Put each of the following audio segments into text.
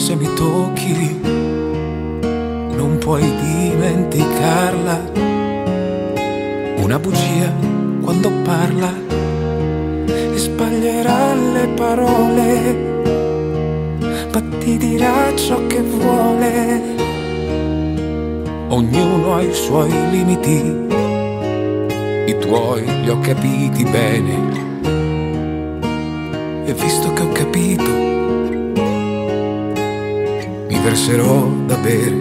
se mi tocchi, non puoi dimenticarla. Una bugia quando parla e sbaglierà le parole, ma ti dirà ciò che vuole. Ognuno ha i suoi limiti, i tuoi li ho capiti bene, e visto che ho capito, mi verserò da bere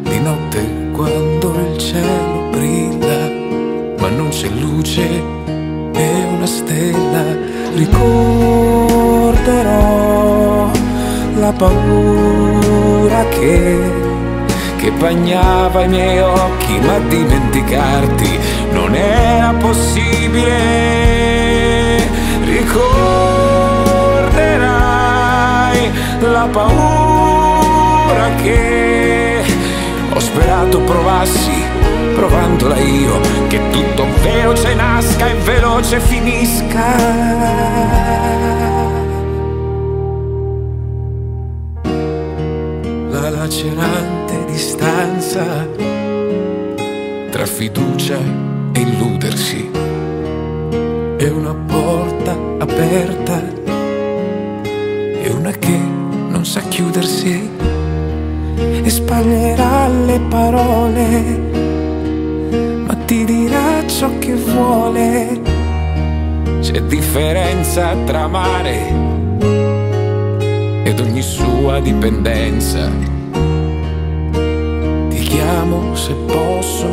di notte quando il cielo brilla, ma non c'è luce e una stella. Ricorderò la paura che bagnava i miei occhi, ma dimenticarti non era possibile. Ricorderai la paura che ho sperato provassi, provandola io, che tutto veloce nasca e veloce finisca. La lacerante distanza tra fiducia e illudersi è una porta aperta e una che non sa chiudersi, e sbaglierà le parole, ma ti dirà ciò che vuole. C'è differenza tra amare ed ogni sua dipendenza. Ti chiamo se posso